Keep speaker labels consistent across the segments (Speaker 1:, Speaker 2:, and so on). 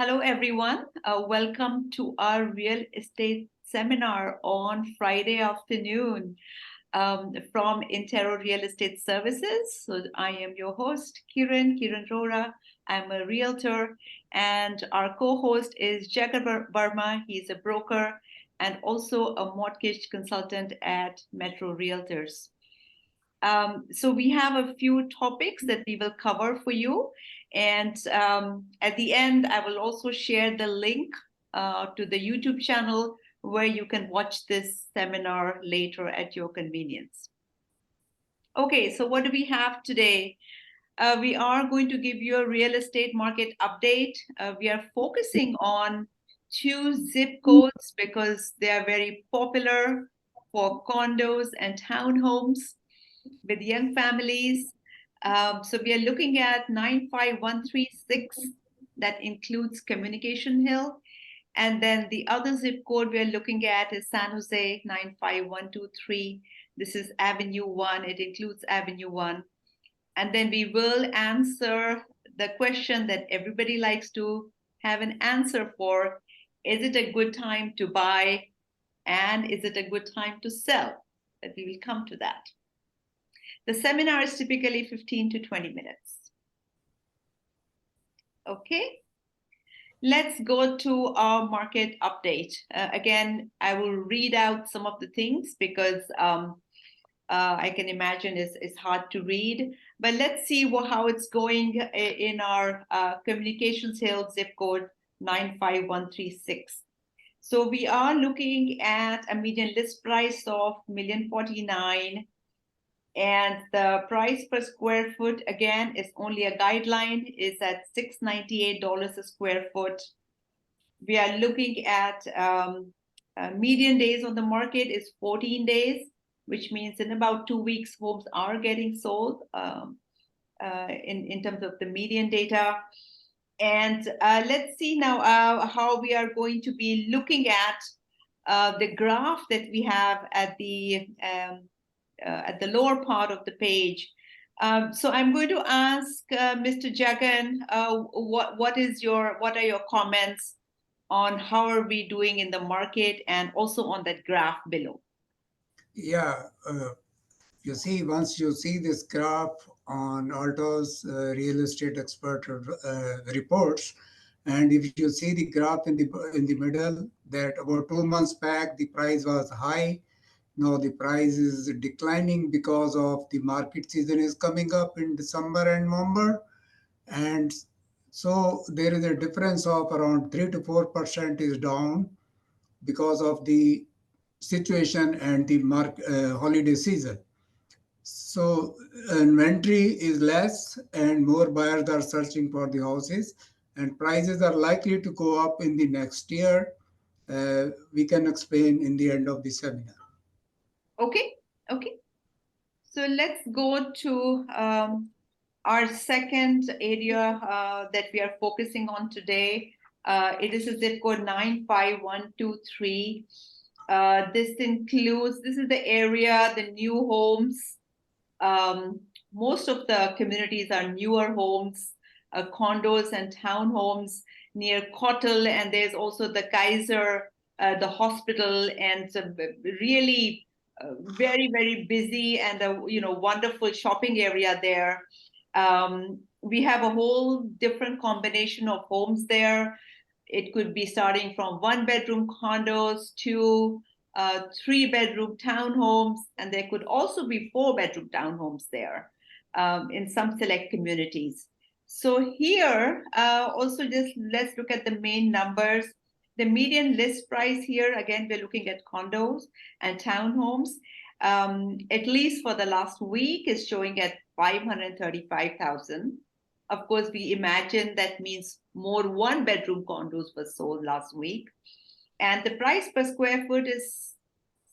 Speaker 1: Hello, everyone. Welcome to our real estate seminar on Friday afternoon from Intero Real Estate Services. So I am your host, Kiran Rora. I'm a realtor, and our co-host is Jagat Verma. He's a broker and also a mortgage consultant at Metro Realtors. So we have a few topics that we will cover for you. And at the end, I will also share the link to the YouTube channel where you can watch this seminar later at your convenience. Okay, so what do we have today? We are going to give you a real estate market update. We are focusing on two zip codes because they are very popular for condos and townhomes with young families. So we are looking at 95136, that includes Communication Hill. And then the other zip code we are looking at is San Jose 95123. This is Avenue 1. It includes Avenue 1. And then we will answer the question that everybody likes to have an answer for. Is it a good time to buy? And is it a good time to sell? But we will come to that. The seminar is typically 15 to 20 minutes. Okay, let's go to our market update. Again, I will read out some of the things because I can imagine it's hard to read. But let's see how it's going in our Communications Hill zip code 95136. So we are looking at a median list price of $1,049,000. And the price per square foot, again, is only a guideline, is at $698 a square foot. We are looking at median days on the market is 14 days, which means in about 2 weeks, homes are getting sold in terms of the median data. And let's see now how we are going to be looking at the graph that we have at the lower part of the page. So I'm going to ask Mr. Jagan, what are your comments on how are we doing in the market and also on that graph below?
Speaker 2: Yeah, you see, once you see this graph on Alto's real estate expert reports, and if you see the graph in the middle, that about 2 months back the price was high. Now the price is declining because of the market season is coming up in December and November, and so there is a difference of around 3 to 4% is down because of the situation and the holiday season. So inventory is less and more buyers are searching for the houses, and prices are likely to go up in the next year. We can explain in the end of the seminar.
Speaker 1: Okay. So let's go to our second area that we are focusing on today. It is a zip code 95123. This is the area, the new homes. Most of the communities are newer homes, condos and townhomes near Kotel, and there's also the Kaiser, the hospital, and really very, very busy and a wonderful shopping area there. We have a whole different combination of homes there. It could be starting from 1-bedroom condos to 3-bedroom townhomes, and there could also be 4-bedroom townhomes there in some select communities. So here, also just let's look at the main numbers. The median list price here, again, we're looking at condos and townhomes, at least for the last week, is showing at $535,000. Of course, we imagine that means more 1-bedroom condos were sold last week. And the price per square foot is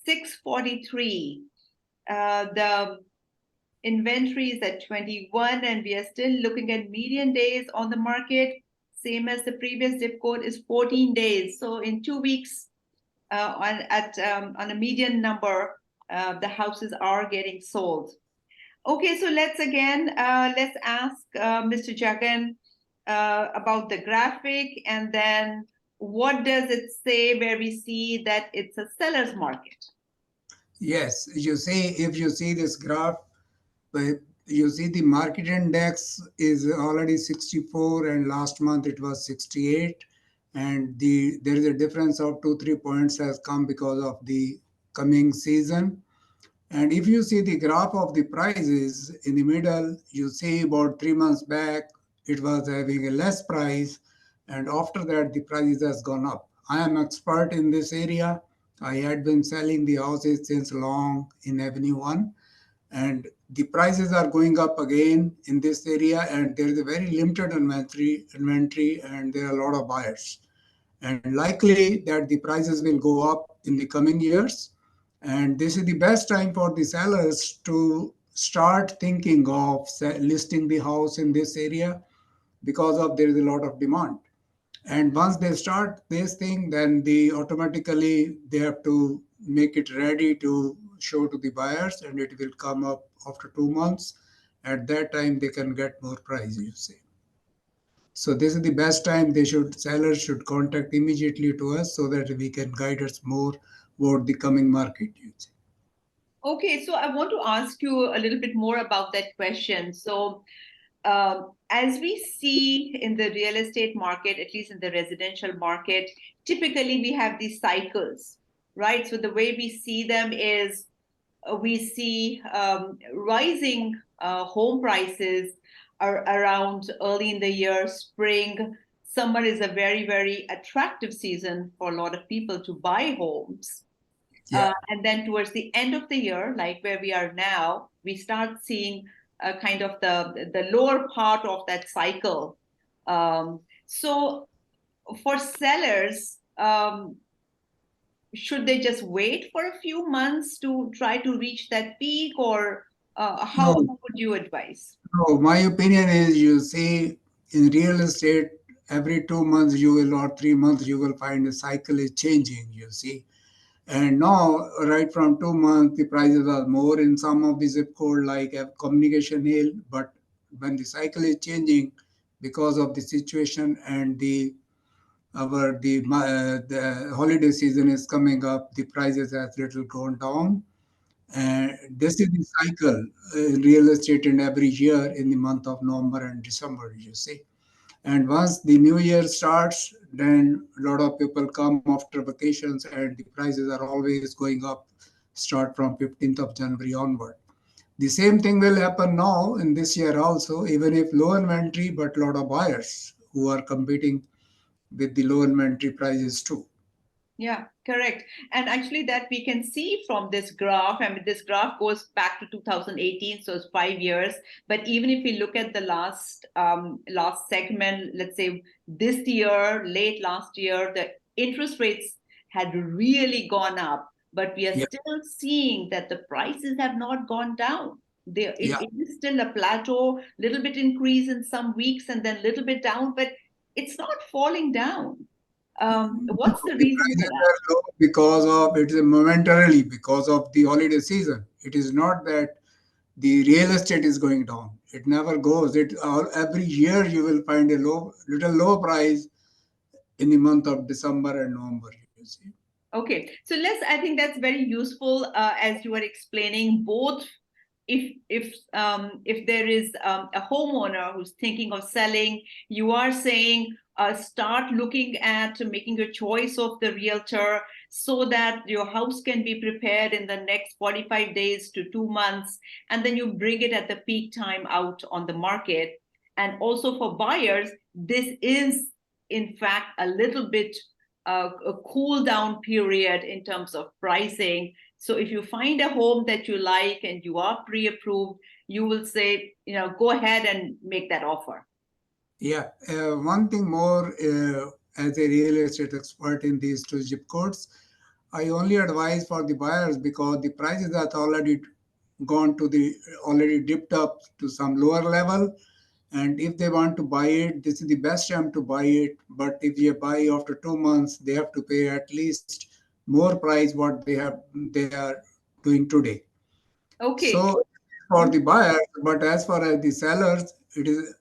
Speaker 1: $643. The inventory is at 21, and we are still looking at median days on the market, same as the previous zip code, is 14 days. So in 2 weeks, on a median number, the houses are getting sold. Okay, so let's ask Mr. Jagan, about the graphic, and then what does it say where we see that it's a seller's market?
Speaker 2: Yes, you see, if you see this graph, but you see the market index is already 64 and last month it was 68, and there is a difference of 2-3 points has come because of the coming season. And if you see the graph of the prices in the middle, you see about 3 months back, it was having a less price. And after that, the prices has gone up. I am expert in this area. I had been selling the houses since long in Avenue 1. And the prices are going up again in this area. And there is a very limited inventory and there are a lot of buyers, and likely that the prices will go up in the coming years. And this is the best time for the sellers to start thinking of listing the house in this area because of there is a lot of demand. And once they start this thing, then they automatically they have to make it ready to show to the buyers, and it will come up after 2 months. At that time, they can get more price, you see. So this is the best time sellers should contact immediately to us so that we can guide us more about the coming market.
Speaker 1: Okay, so I want to ask you a little bit more about that question. So, as we see in the real estate market, at least in the residential market, typically we have these cycles, right? So the way we see them is we see rising home prices are around early in the year, spring. Summer is a very, very attractive season for a lot of people to buy homes.
Speaker 2: Yeah.
Speaker 1: And then towards the end of the year, like where we are now, we start seeing kind of the lower part of that cycle. So for sellers, should they just wait for a few months to try to reach that peak, or how
Speaker 2: No,
Speaker 1: would you advise?
Speaker 2: no. My opinion is you see in real estate, every 2 months you will or 3 months you will find a cycle is changing. You see. And now, right from 2 months, the prices are more in some of the zip code like Communication Hill. But when the cycle is changing because of the situation and the holiday season is coming up, the prices has little gone down. And this is the cycle in real estate in every year in the month of November and December, you see. And once the new year starts, then a lot of people come after vacations and the prices are always going up, start from 15th of January onward. The same thing will happen now in this year also, even if low inventory, but a lot of buyers who are competing with the low inventory prices too.
Speaker 1: Yeah, correct. And actually, that we can see from this graph. I mean, this graph goes back to 2018, so it's 5 years. But even if we look at the last segment, let's say this year, late last year, the interest rates had really gone up, but we are
Speaker 2: Yeah,
Speaker 1: still seeing that the prices have not gone down.
Speaker 2: yeah.
Speaker 1: It is still a plateau, little bit increase in some weeks, and then little bit down, but it's not falling down. What's the
Speaker 2: The
Speaker 1: reason for
Speaker 2: prices
Speaker 1: that?
Speaker 2: are low because of it is momentarily because of the holiday season. It is not that the real estate is going down. It never goes. Every year you will find a little low price in the month of December and November. You see.
Speaker 1: Okay, so I think that's very useful as you are explaining both if there is a homeowner who's thinking of selling, you are saying start looking at making a choice of the realtor so that your house can be prepared in the next 45 days to 2 months, and then you bring it at the peak time out on the market. And also for buyers, this is in fact a little bit a cool down period in terms of pricing. So if you find a home that you like and you are pre-approved, you will say, go ahead and make that offer.
Speaker 2: Yeah. One thing more, as a real estate expert in these two zip codes, I only advise for the buyers because the prices are already dipped up to some lower level. And if they want to buy it, this is the best time to buy it. But if you buy after 2 months, they have to pay at least more price what they are doing today.
Speaker 1: Okay.
Speaker 2: So for the buyers, but as far as the sellers, it is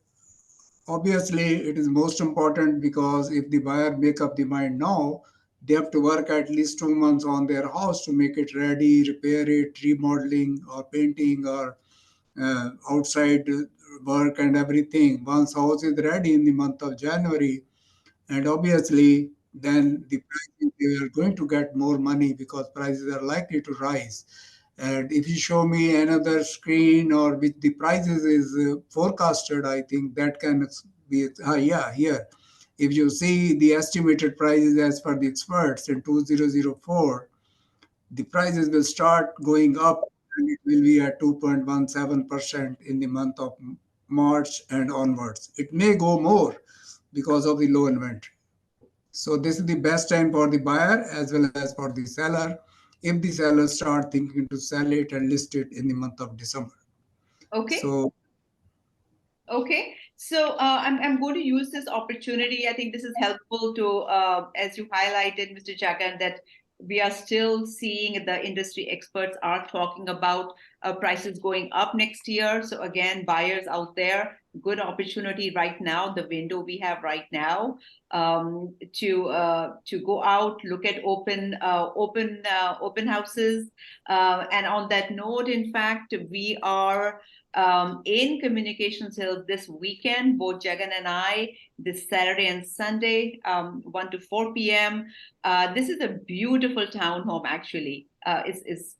Speaker 2: obviously it is most important because if the buyer make up the mind now, they have to work at least 2 months on their house to make it ready, repair it, remodeling or painting or outside work and everything. Once house is ready in the month of January, and obviously then the prices, they are going to get more money because prices are likely to rise. And if you show me another screen or with the prices is forecasted, I think that can be yeah, here. If you see the estimated prices as per the experts in 2004, the prices will start going up and it will be at 2.17% in the month of March and onwards. It may go more because of the low inventory. So this is the best time for the buyer as well as for the seller if the seller start thinking to sell it and list it in the month of December.
Speaker 1: Okay.
Speaker 2: So
Speaker 1: Okay, so I'm going to use this opportunity. I think this is helpful to, as you highlighted, Mr. Jagan, that we are still seeing the industry experts are talking about prices going up next year. So again, buyers out there, good opportunity right now, the window we have right now, to go out, look at open houses. And on that note, in fact, we are in Communications Hill this weekend, both Jagan and I, this Saturday and Sunday, 1 to 4 p.m. This is a beautiful townhome, actually. It's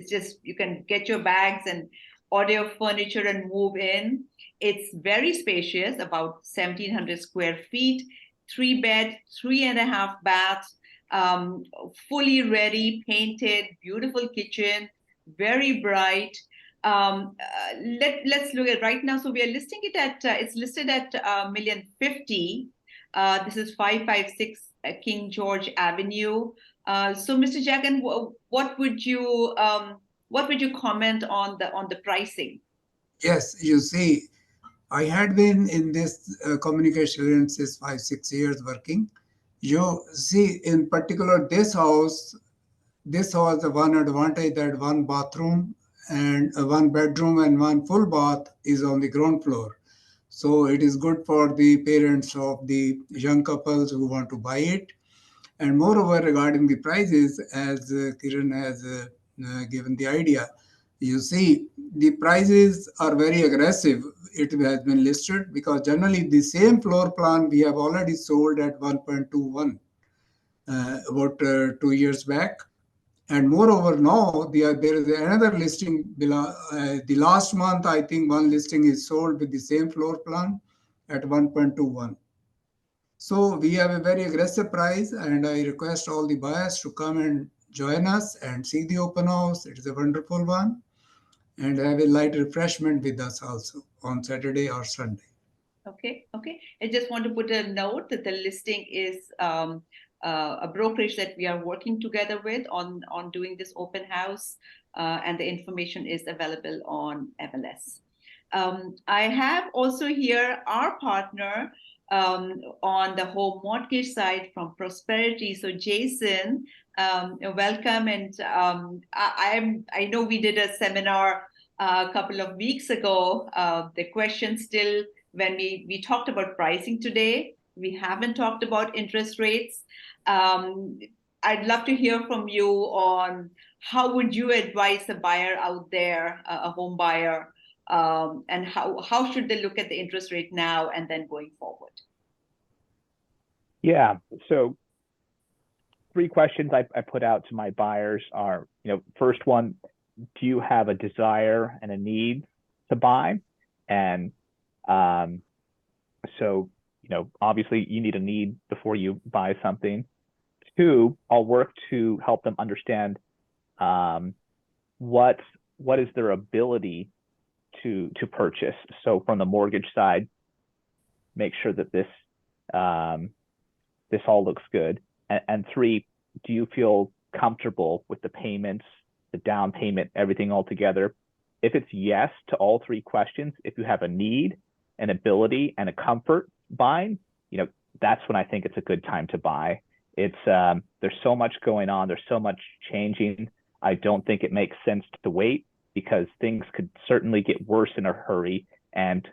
Speaker 1: just, you can get your bags and order your furniture and move in. It's very spacious, about 1,700 square feet, 3 bed, 3.5 baths, fully ready, painted, beautiful kitchen, very bright. Let's look at right now. So we are listing it at it's listed at 1,050,000. This is 556 King George Avenue. So Mr. Jagan, what would you comment on the pricing?
Speaker 2: yes, you see, I had been in this communication since 5 6 years working. You see, in particular, this was the one advantage that one bathroom and one bedroom and one full bath is on the ground floor. So it is good for the parents of the young couples who want to buy it. And moreover, regarding the prices, as Kiran has given the idea, you see, the prices are very aggressive. It has been listed because generally the same floor plan we have already sold at 1.21 about 2 years back. And moreover, now there is another listing below. The last month, I think one listing is sold with the same floor plan at 1.21. So we have a very aggressive price, and I request all the buyers to come and join us and see the open house. It is a wonderful one, and have a light refreshment with us also on Saturday or Sunday.
Speaker 1: Okay, okay. I just want to put a note that the listing is a brokerage that we are working together with on doing this open house, and the information is available on MLS. I have also here our partner on the home mortgage side from Prosperity. So Jason, welcome, and I know we did a seminar a couple of weeks ago. The question still, when we talked about pricing today, we haven't talked about interest rates. Um, I'd love to hear from you on how would you advise a buyer out there, a home buyer, and how should they look at the interest rate now and then going forward?
Speaker 3: Yeah. So 3 questions I put out to my buyers are, first one, do you have a desire and a need to buy? And so, obviously you need a need before you buy something. 2, I'll work to help them understand what is their ability to purchase. So from the mortgage side, make sure that this all looks good. And 3, do you feel comfortable with the payments, the down payment, everything all together? If it's yes to all 3 questions, if you have a need, an ability, and a comfort buying, that's when I think it's a good time to buy. It's there's so much going on, there's so much changing. I don't think it makes sense to wait because things could certainly get worse in a hurry and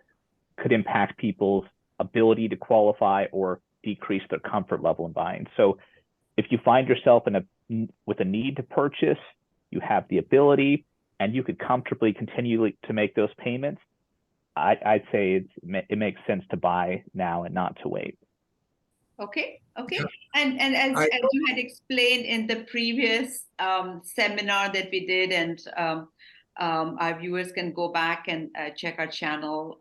Speaker 3: could impact people's ability to qualify or decrease their comfort level in buying. So if you find yourself with a need to purchase, you have the ability, and you could comfortably continue to make those payments, I'd say it makes sense to buy now and not to wait.
Speaker 1: Okay.
Speaker 2: Yeah.
Speaker 1: And as you had explained in the previous seminar that we did, and our viewers can go back and check our channel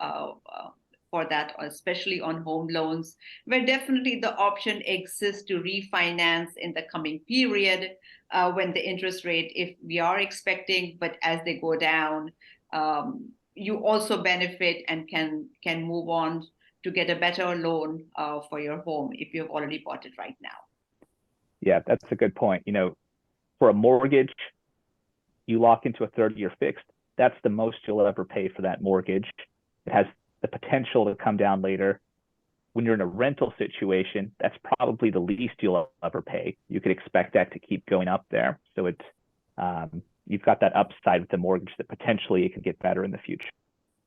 Speaker 1: for that, especially on home loans, where definitely the option exists to refinance in the coming period when the interest rate, if we are expecting, but as they go down, you also benefit and can move on to get a better loan for your home if you've already bought it right now.
Speaker 3: Yeah, that's a good point. You know, for a mortgage, you lock into a 30-year fixed. That's the most you'll ever pay for that mortgage. It has the potential to come down later. When you're in a rental situation, that's probably the least you'll ever pay. You could expect that to keep going up there. So it's you've got that upside with the mortgage that potentially it could get better in the future.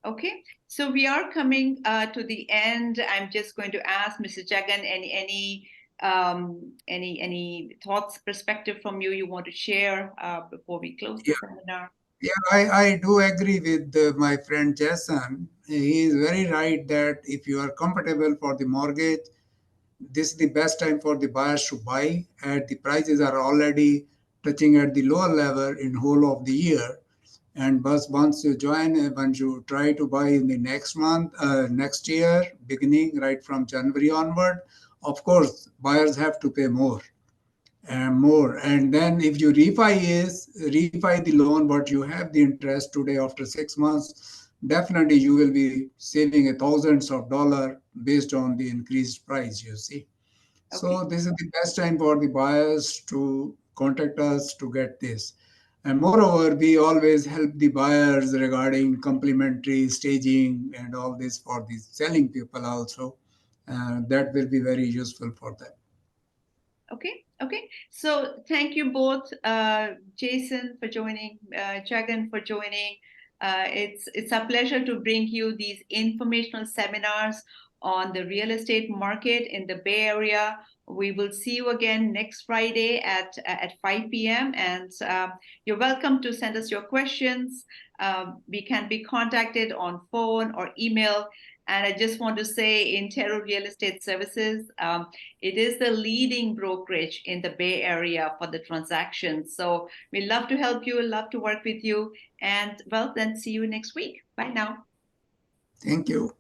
Speaker 1: Okay, so we are coming to the end. I'm just going to ask Mr. Jagan, any thoughts, perspective from you want to share before we close the seminar?
Speaker 2: Yeah, I do agree with my friend Jason. He is very right that if you are comfortable for the mortgage, this is the best time for the buyers to buy, and the prices are already touching at the lower level in whole of the year. And but once you try to buy in the next month, next year, beginning right from January onward, of course, buyers have to pay more and more. And then if you refi the loan, but you have the interest today after 6 months, definitely you will be saving thousands of dollars based on the increased price, you see. So this is the best time for the buyers to contact us to get this. And moreover, we always help the buyers regarding complimentary staging and all this for the selling people also. That will be very useful for them.
Speaker 1: Okay. So thank you both, Jason for joining, Jagan for joining. It's a pleasure to bring you these informational seminars on the real estate market in the Bay Area. We will see you again next Friday at 5 p.m. And you're welcome to send us your questions. We can be contacted on phone or email. And I just want to say, Intero Real Estate Services, it is the leading brokerage in the Bay Area for the transactions. So we love to help you, love to work with you. And well, then see you next week. Bye now.
Speaker 2: Thank you.